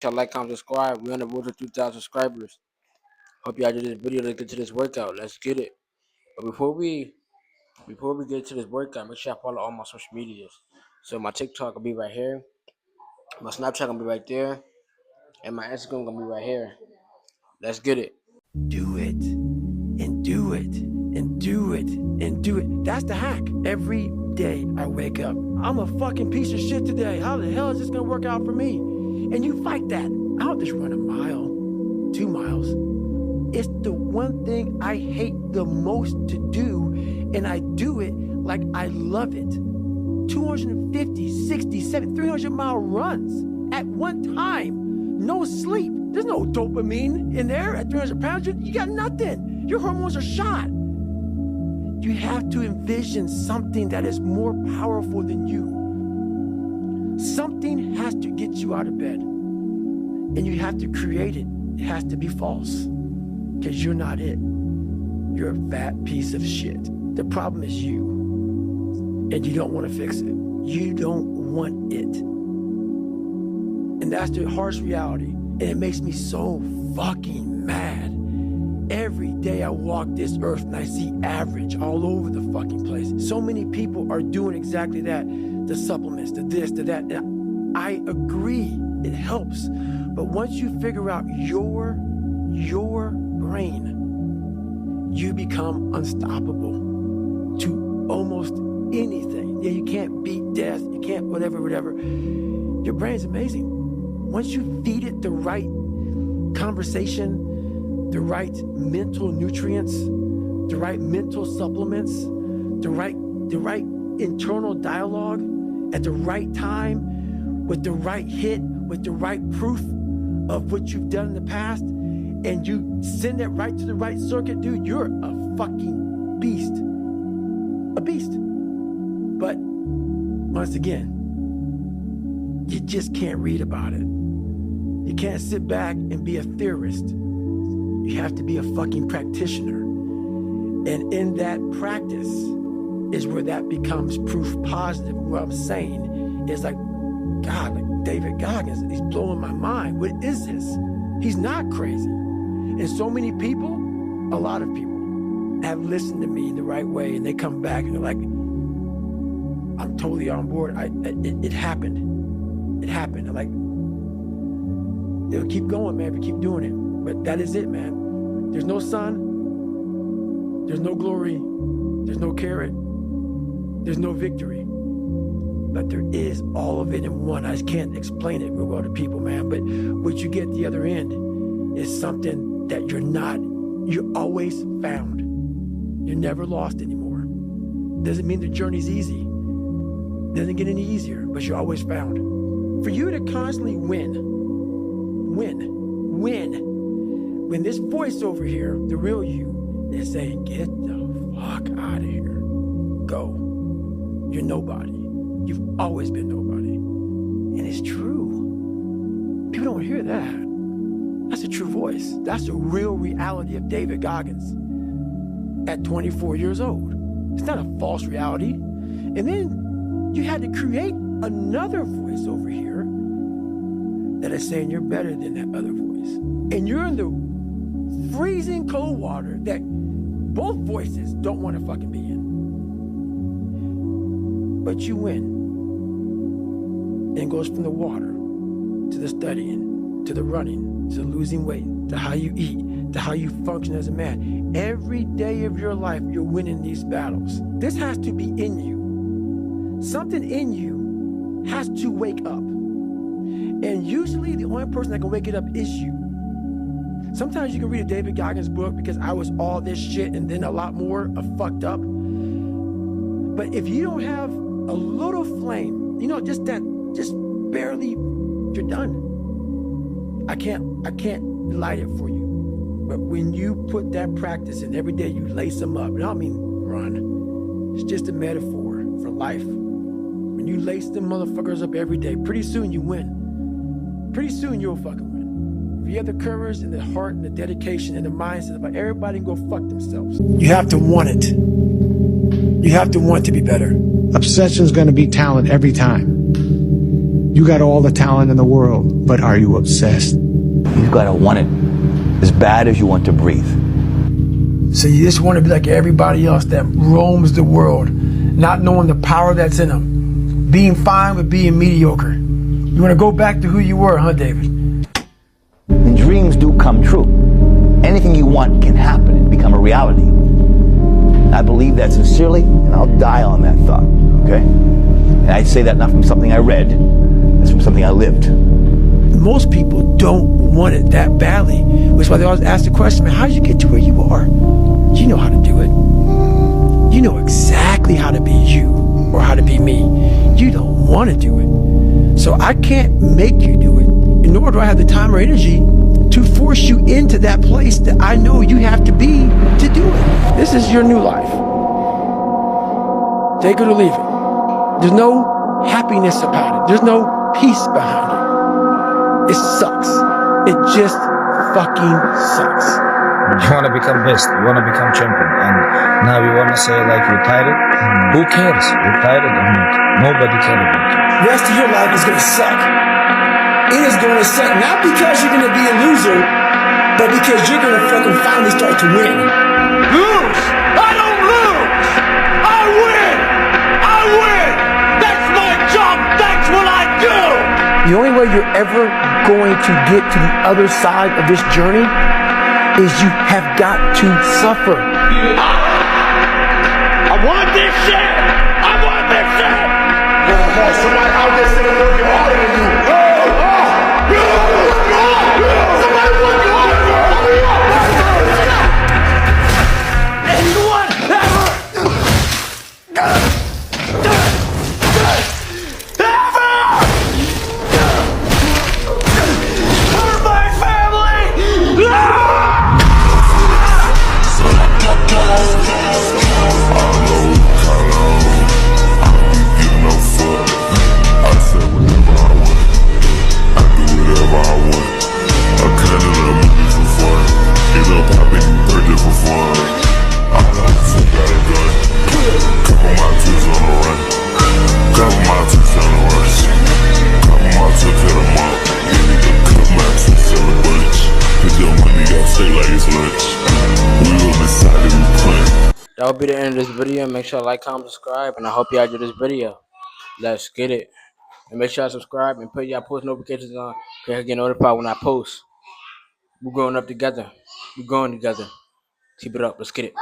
Y'all like, comment, subscribe. We on the road to 2,000 subscribers. Hope y'all did this video to get to this workout. Let's get it. But before we get to this workout, make sure I follow all my social medias. So my TikTok will be right here. My Snapchat gonna be right there. And my Instagram gonna be right here. Let's get it. Do it and do it and do it and do it. That's the hack. Every day I wake up, I'm a fucking piece of shit today. How the hell is this gonna work out for me? And you fight that. I don't just run a mile, 2 miles. It's the one thing I hate the most to do, and I do it like I love it. 250, 60, 70, 300-mile runs at one time. No sleep. There's no dopamine in there at 300 pounds. You got nothing. Your hormones are shot. You have to envision something that is more powerful than you. Something has to get you out of bed. And you have to create it. It has to be false. Because you're not it. You're a fat piece of shit. The problem is you. And you don't want to fix it. You don't want it. And that's the harsh reality. And it makes me so fucking mad. Every day I walk this earth and I see average all over the fucking place. So many people are doing exactly that. The supplements, the this, the that. And I agree, it helps. But once you figure out your brain, you become unstoppable to almost anything. Yeah, you can't beat death, you can't whatever. Your brain's amazing. Once you feed it the right conversation, the right mental nutrients, the right mental supplements, the right internal dialogue at the right time, with the right hit, with the right proof of what you've done in the past, and you send it right to the right circuit, dude, you're a fucking beast. A beast. But once again, you just can't read about it. You can't sit back and be a theorist. You have to be a fucking practitioner. And in that practice is where that becomes proof positive. What I'm saying is like, God, like David Goggins, he's blowing my mind. What is this? He's not crazy. And so many people, a lot of people, have listened to me in the right way, and they come back and they're like, I'm totally on board. It happened. It happened. I'm like, it'll keep going, man, if you keep doing it. But that is it, man. There's no sun. There's no glory. There's no carrot. There's no victory. But there is all of it in one. I just can't explain it real well to people, man. But what you get at the other end is something that you're always found. You're never lost anymore. Doesn't mean the journey's easy. Doesn't get any easier, but you're always found. For you to constantly win, when this voice over here, the real you, is saying, get the fuck out of here. Go. You're nobody. You've always been nobody. And it's true. People don't hear that. That's a true voice. That's the real reality of David Goggins at 24 years old. It's not a false reality. And then you had to create another voice over here that is saying you're better than that other voice. And you're in the freezing cold water that both voices don't want to fucking be in. But you win. And it goes from the water to the studying, to the running, to losing weight, to how you eat, to how you function as a man. Every day of your life, you're winning these battles. This has to be in you. Something in you has to wake up. And usually the only person that can wake it up is you. Sometimes you can read a David Goggins book because I was all this shit and then a lot more of fucked up. But if you don't have a little flame, just barely, you're done. I can't light it for you. But when you put that practice in every day, you lace them up. And I don't mean run. It's just a metaphor for life. When you lace them motherfuckers up every day, pretty soon you win. Pretty soon you'll fucking win. If you have the courage and the heart and the dedication and the mindset about everybody can go fuck themselves. You have to want it. You have to want to be better. Obsession's gonna beat talent every time. You got all the talent in the world, but are you obsessed? You've got to want it as bad as you want to breathe. So you just want to be like everybody else that roams the world, not knowing the power that's in them, being fine with being mediocre. You want to go back to who you were, huh, David? And dreams do come true. Anything you want can happen and become a reality. I believe that sincerely, and I'll die on that thought, okay? And I say that not from something I read, it's from something I lived. Most people don't want it that badly, which is why they always ask the question, man, how did you get to where you are? You know how to do it. You know exactly how to be you or how to be me. You don't want to do it. So I can't make you do it, and nor do I have the time or energy to force you into that place that I know you have to be to do it. This is your new life. Take it or leave it. There's no happiness about it. There's no peace behind it. It sucks. It just fucking sucks. You want to become best, you want to become champion, and now you want to say like you're tired? Who cares? You're tired or not? Nobody cares about you. The rest of your life is going to suck. It is going to suck, not because you're going to be a loser, but because you're going to fucking finally start to win. Lose! I don't lose! I win! I win! That's my job! That's what I do! The only way you're ever going to get to the other side of this journey is you have got to suffer. I want this shit! I want this shit! Somebody out there sitting working harder than you. Somebody working harder than you. Anyone ever? Hurt my family! That will be the end of this video. Make sure to like, comment, subscribe, and I hope y'all enjoyed this video. Let's get it. And make sure y'all subscribe and put y'all post notifications on so y'all get notified when I post. We're growing up together. We're growing together. Keep it up. Let's get it.